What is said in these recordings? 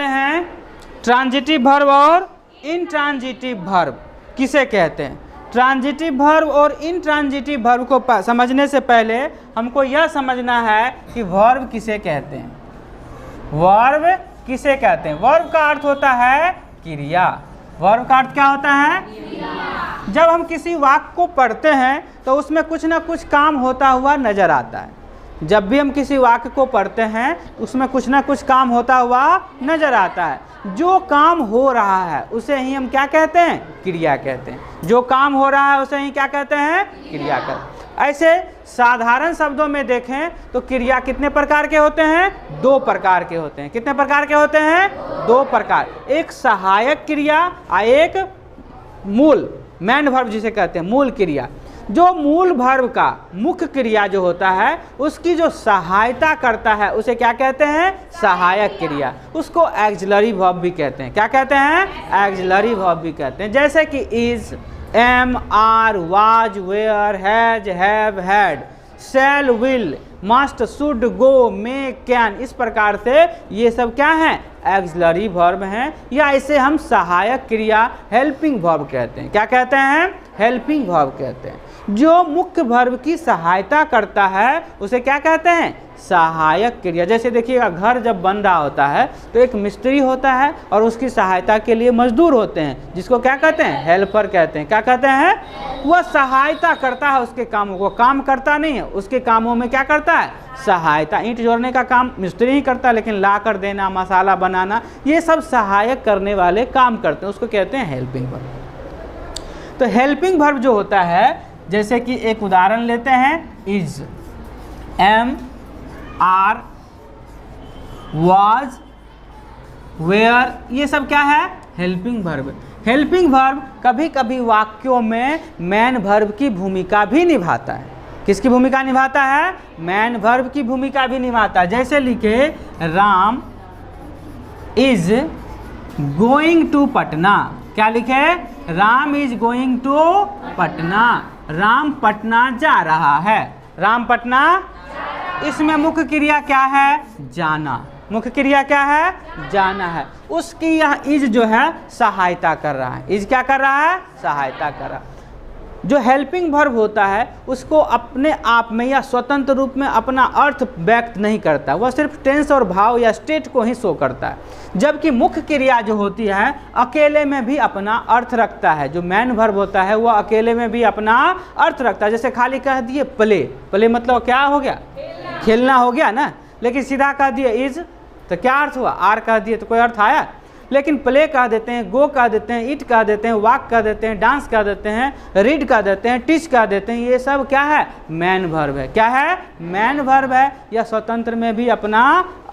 हैं transitive verb और intransitive verb किसे कहते हैं। ट्रांजिटिव वर्ब और इंट्रांजिटिव वर्ब को समझने से पहले हमको यह समझना है कि वर्ब किसे कहते हैं। वर्ब किसे कहते हैं? वर्ब का अर्थ होता है क्रिया। वर्ब का अर्थ क्या होता है? क्रिया। जब हम किसी वाक्य को पढ़ते हैं तो उसमें कुछ ना कुछ काम होता हुआ नजर आता है। जब भी हम किसी वाक्य को पढ़ते हैं उसमें कुछ ना कुछ काम होता हुआ नजर आता है। जो काम हो रहा है उसे ही हम क्या कहते हैं? क्रिया कहते हैं। जो काम हो रहा है उसे ही क्या कहते हैं? क्रिया कहते हैं। ऐसे साधारण शब्दों में देखें तो क्रिया कितने प्रकार के होते हैं? 2 प्रकार के होते हैं। कितने प्रकार के होते हैं? 2 प्रकार। एक सहायक क्रिया और एक मूल, मेन वर्ब जिसे कहते हैं, मूल क्रिया। जो मूल वर्ब का मुख्य क्रिया जो होता है उसकी जो सहायता करता है उसे क्या कहते हैं? सहायक क्रिया। उसको एक्सिलरी वर्ब भी कहते हैं। क्या कहते हैं? एक्सिलरी वर्ब भी कहते हैं। जैसे कि is, am, are, was, were, has, have, had, shall, will, must, should, go, may, can, इस प्रकार से ये सब क्या हैं? एक्सिलरी वर्ब हैं, या इसे हम सहायक क्रिया हेल्पिंग वर्ब कहते हैं। क्या कहते हैं? हेल्पिंग वर्ब कहते हैं। जो मुख्य वर्ब की सहायता करता है उसे क्या कहते हैं? सहायक क्रिया। जैसे देखिएगा, घर जब बन रहा होता है तो एक मिस्त्री होता है और उसकी सहायता के लिए मजदूर होते हैं, जिसको क्या कहते हैं? हेल्पर कहते हैं। क्या कहते हैं? वह सहायता करता है उसके कामों को, काम करता नहीं है, उसके कामों में क्या करता है? सहायता। ईंट जोड़ने का काम मिस्त्री ही करता है, लेकिन ला कर देना, मसाला बनाना, ये सब सहायक करने वाले काम करते हैं, उसको कहते हैं हेल्पिंग वर्ब। तो हेल्पिंग वर्ब जो होता है, जैसे कि एक उदाहरण लेते हैं, is, am, are, was, were, ये सब क्या है? Helping verb. हेल्पिंग वर्ब कभी कभी वाक्यों में मेन वर्ब की भूमिका भी निभाता है। किसकी भूमिका निभाता है? मेन वर्ब की भूमिका भी निभाता है। जैसे लिखे, Ram is going to Patna. क्या लिखे? Ram is going to Patna. Ram Patna जा रहा है। राम पटना, इसमें मुख्य क्रिया क्या है? जाना। मुख्य क्रिया क्या है? जाना है। उसकी यह इज जो है सहायता कर रहा है। इज क्या कर रहा है? सहायता कर रहा है। जो हेल्पिंग वर्ब होता है उसको अपने आप में या स्वतंत्र रूप में अपना अर्थ व्यक्त नहीं करता, वह सिर्फ टेंस और भाव या स्टेट को ही शो करता है। जबकि मुख्य क्रिया जो होती है अकेले में भी अपना अर्थ रखता है। जो मेन वर्ब होता है वह अकेले में भी अपना अर्थ रखता है। जैसे खाली कह दिए प्ले, प्ले मतलब क्या हो गया? खेलना हो गया ना। लेकिन सीधा कह दिए इज तो क्या अर्थ हुआ? आर कह दिए तो कोई अर्थ आया? लेकिन प्ले कह देते हैं, गो कह देते हैं, इट कह देते हैं, वॉक कह देते हैं, डांस कह देते हैं, रीड कह देते हैं, टीच कह देते हैं, ये सब क्या है? मेन वर्ब है। क्या है? मेन वर्ब है। यह स्वतंत्र में भी अपना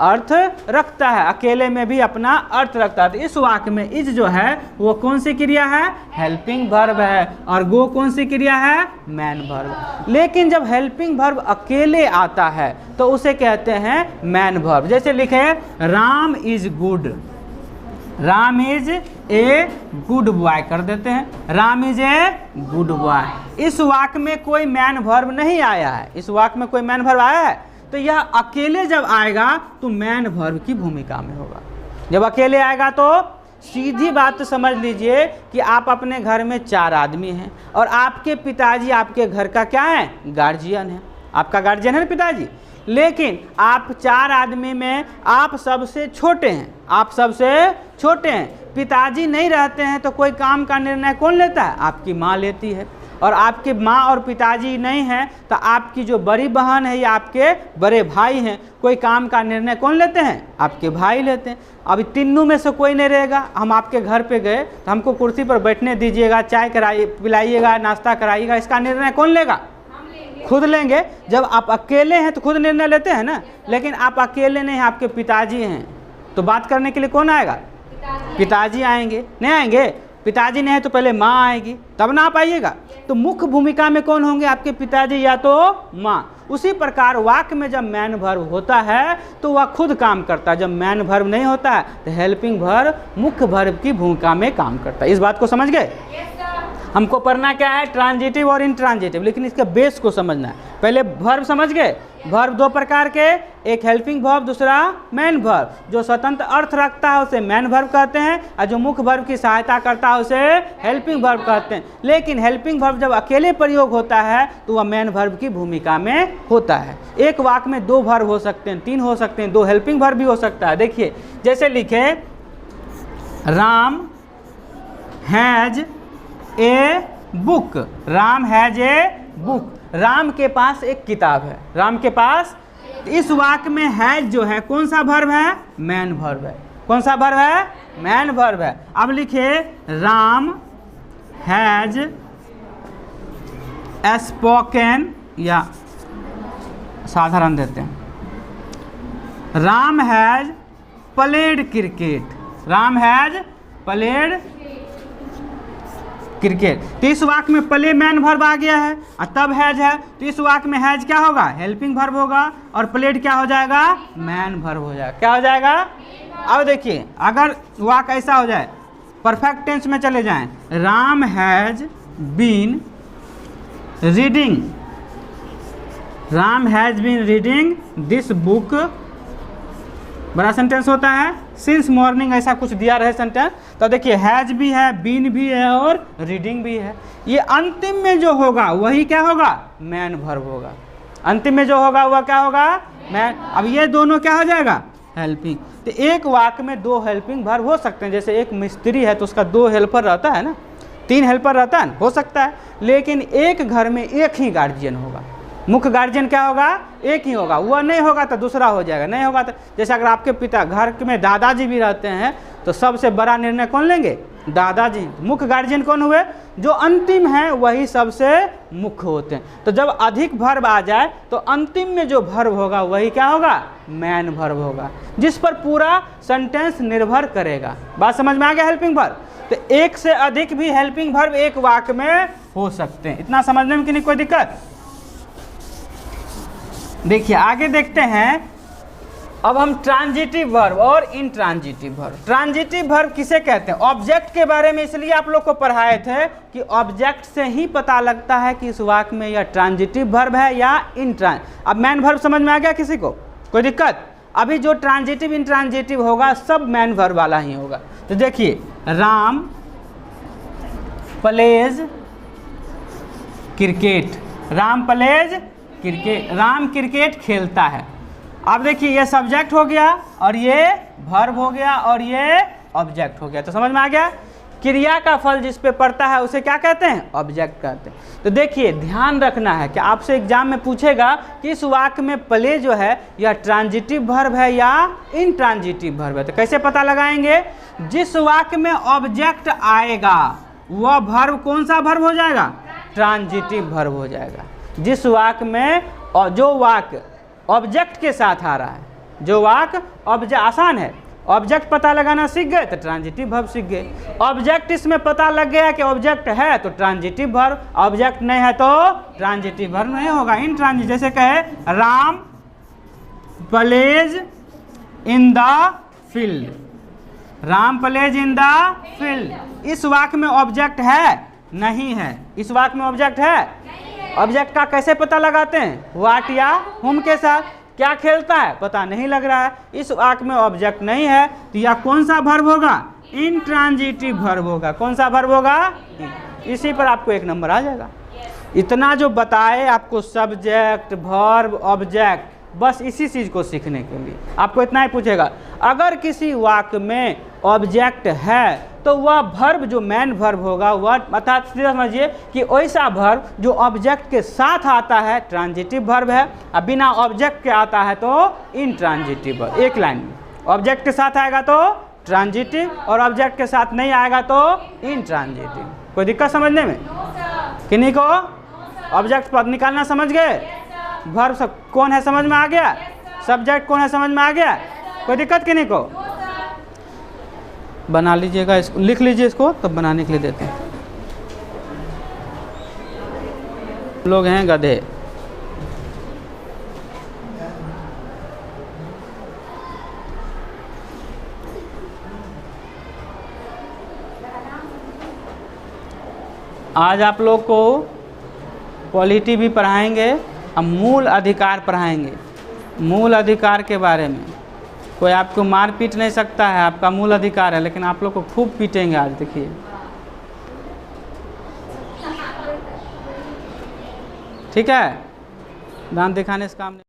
अर्थ रखता है, अकेले में भी अपना अर्थ रखता है। तो इस वाक्य में इज जो है वो कौन सी क्रिया है? हेल्पिंग वर्ब है। और गो कौन सी क्रिया है? Main verb. लेकिन जब हेल्पिंग वर्ब अकेले आता है तो उसे कहते हैं मेन वर्ब। जैसे लिखे, Ram is good. Ram is a good boy कर देते हैं। Ram is a good boy. इस वाक्य में कोई मेन वर्ब नहीं आया है। इस वाक्य में कोई मेन वर्ब आया है? तो यह अकेले जब आएगा तो मेन वर्ब की भूमिका में होगा। जब अकेले आएगा तो सीधी बात तो समझ लीजिए कि आप अपने घर में 4 आदमी हैं और आपके पिताजी आपके घर का क्या है? गार्जियन है। आपका गार्जियन है ना पिताजी। लेकिन आप 4 आदमी में आप सबसे छोटे हैं। आप सबसे छोटे हैं। पिताजी नहीं रहते हैं तो कोई काम का निर्णय कौन लेता है? आपकी माँ लेती है। और आपके माँ और पिताजी नहीं हैं तो आपकी जो बड़ी बहन है या आपके बड़े भाई हैं, कोई काम का निर्णय कौन लेते हैं? आपके भाई लेते हैं। अभी तीनों में से कोई नहीं रहेगा। हम आपके घर पे गए तो हमको कुर्सी पर बैठने दीजिएगा, चाय पिलाइएगा, नाश्ता कराइएगा, इसका निर्णय कौन लेगा? खुद लेंगे। जब आप अकेले हैं तो खुद निर्णय लेते हैं ना। लेकिन आप अकेले नहीं हैं, आपके पिताजी हैं, तो बात करने के लिए कौन आएगा? पिताजी आएंगे। नहीं आएंगे? पिताजी नहीं है तो पहले माँ आएगी, तब ना आप आइएगा। तो मुख्य भूमिका में कौन होंगे? आपके पिताजी या तो माँ। उसी प्रकार वाक्य में जब मेन वर्ब होता है तो वह खुद काम करता है। जब मेन वर्ब नहीं होता है तो हेल्पिंग वर्ब मुख्य वर्ब की भूमिका में काम करता है। इस बात को समझ गए? हमको पढ़ना क्या है? ट्रांजिटिव और इंट्रांजिटिव। लेकिन इसके बेस को समझना है। पहले वर्ब समझ गए, वर्ब दो प्रकार के, एक हेल्पिंग वर्ब, दूसरा मैन वर्ब। जो स्वतंत्र अर्थ रखता है उसे मैन वर्ब कहते हैं, और जो मुख्य वर्ब की सहायता करता है उसे हेल्पिंग वर्ब कहते हैं। लेकिन हेल्पिंग वर्ब जब अकेले प्रयोग होता है तो वह मैन वर्ब की भूमिका में होता है। एक वाक्य में दो वर्ब हो सकते हैं, तीन हो सकते हैं, दो हेल्पिंग वर्ब भी हो सकता है। देखिए जैसे लिखे Ram has a book, Ram has a book, Ram के पास एक किताब है, राम के पास। इस वाक्य में हैज जो है कौन सा वर्ब है? मैन वर्ब है। कौन सा वर्ब है? मैन वर्ब है। अब लिखिए राम हैज स्पोकन, या साधारण देते हैं, Ram has played cricket, Ram has played cricket. तो इस वाक्य में प्ले मैन वर्ब आ गया है और तब हैज है, तो इस वाक्य में हैज क्या होगा? हेल्पिंग वर्ब होगा, और प्लेड क्या हो जाएगा? मैन वर्ब हो जाएगा। क्या हो जाएगा? अब देखिए अगर वाक्य ऐसा हो जाए, परफेक्ट टेंस में चले जाएं, Ram has been reading, Ram has been reading this book, बड़ा सेंटेंस होता है, सिंस मॉर्निंग ऐसा कुछ दिया रहे सेंटेंस, तो देखिए हैज भी है, बीन भी है और रीडिंग भी है। ये अंतिम में जो होगा वही क्या होगा? मैन वर्ब होगा। अंतिम में जो होगा वह क्या होगा? मैन। अब ये दोनों क्या हो जाएगा? हेल्पिंग। तो एक वाक्य में दो हेल्पिंग वर्ब हो सकते हैं, जैसे एक मिस्त्री है तो उसका दो हेल्पर रहता है ना, तीन हेल्पर रहता है ना, हो सकता है। लेकिन एक घर में एक ही गार्जियन होगा, मुख्य गार्जियन क्या होगा? एक ही होगा। वह नहीं होगा तो दूसरा हो जाएगा, नहीं होगा तो, जैसे अगर आपके पिता घर में दादाजी भी रहते हैं तो सबसे बड़ा निर्णय कौन लेंगे? दादाजी। मुख्य गार्जियन कौन हुए? जो अंतिम है वही सबसे मुख्य होते हैं। तो जब अधिक वर्ब आ जाए तो अंतिम में जो वर्ब होगा वही क्या होगा? मैन वर्ब होगा, जिस पर पूरा सेंटेंस निर्भर करेगा। बात समझ में आ गया? Helping verb. तो एक से अधिक भी हेल्पिंग वर्ब एक वाक्य में हो सकते हैं। इतना समझने में कि नहीं कोई दिक्कत? देखिए आगे देखते हैं। अब हम ट्रांजिटिव वर्ब और इंट्रांजिटिव वर्ब। ट्रांजिटिव वर्ब किसे कहते हैं? ऑब्जेक्ट के बारे में इसलिए आप लोग को पढ़ाए थे कि ऑब्जेक्ट से ही पता लगता है कि इस वाक्य में यह ट्रांजिटिव वर्ब है या अब मैन वर्ब समझ में आ गया किसी को? कोई दिक्कत? अभी जो ट्रांजिटिव इंट्रांजिटिव होगा सब मैन वर्ब वाला ही होगा। तो देखिए Ram pledge cricket, Ram pledge cricket, Ram cricket खेलता है। अब देखिए ये सब्जेक्ट हो गया और ये वर्ब हो गया और ये ऑब्जेक्ट हो गया। तो समझ में आ गया? क्रिया का फल जिस पे पड़ता है उसे क्या कहते हैं? ऑब्जेक्ट कहते हैं। तो देखिए ध्यान रखना है कि आपसे एग्जाम में पूछेगा कि इस वाक्य में प्ले जो है यह ट्रांजिटिव वर्ब है या इंट्रांजिटिव वर्ब है। तो कैसे पता लगाएंगे? जिस वाक्य में ऑब्जेक्ट आएगा वह वर्ब कौन सा वर्ब हो जाएगा? ट्रांजिटिव वर्ब हो जाएगा। जिस वाक्य में जो वाक्य ऑब्जेक्ट के साथ आ रहा है, जो वाक्य ऑब्जेक्ट, आसान है, ऑब्जेक्ट पता लगाना सीख गए तो ट्रांजिटिव वर्ब सीख गए। ऑब्जेक्ट इसमें पता लग गया कि ऑब्जेक्ट है तो ट्रांजिटिव वर्ब, ऑब्जेक्ट नहीं है तो ट्रांजिटिव वर्ब नहीं होगा, इंट्रांजिटिव। जैसे कहे Ram plays in the field, Ram plays in the field. इस वाक्य में ऑब्जेक्ट है? नहीं है। इस वाक्य में ऑब्जेक्ट है? ऑब्जेक्ट का कैसे पता लगाते हैं? व्हाट या हुम के साथ। क्या खेलता है? पता नहीं लग रहा है। इस वाक्य में ऑब्जेक्ट नहीं है तो यह कौन सा वर्ब होगा? इंट्रांजिटिव वर्ब होगा। कौन सा वर्ब होगा? इसी पर आपको एक नंबर आ जाएगा। इतना जो बताए आपको, सब्जेक्ट वर्ब ऑब्जेक्ट, बस इसी चीज़ को सीखने के लिए आपको इतना ही पूछेगा। अगर किसी वाक्य में ऑब्जेक्ट है तो वह वर्ब जो मैन वर्ब होगा वह, अर्थात समझिए कि वैसा वर्ब जो ऑब्जेक्ट के साथ आता है ट्रांजिटिव वर्ब है, और बिना ऑब्जेक्ट के आता है तो इंट्रांजिटिव वर्ब। एक लाइन में ऑब्जेक्ट के साथ आएगा तो ट्रांजिटिव और ऑब्जेक्ट के साथ नहीं आएगा तो इंट्रांजिटिव। कोई दिक्कत समझने में? किन्हीं को ऑब्जेक्ट पर निकालना समझ गए? वर्ब सब कौन है समझ में आ गया? सब्जेक्ट कौन है समझ में आ गया? कोई दिक्कत किन्हीं को? बना लीजिएगा, इसको लिख लीजिए, इसको तब बनाने के लिए देते हैं। लोग हैं गधे। आज आप लोग को पॉलिटी भी पढ़ाएंगे अब मूल अधिकार पढ़ाएंगे, मूल अधिकार के बारे में। कोई आपको मार पीट नहीं सकता है, आपका मूल अधिकार है, लेकिन आप लोग को खूब पीटेंगे आज, देखिए। ठीक है, दांत दिखाने से काम नहीं।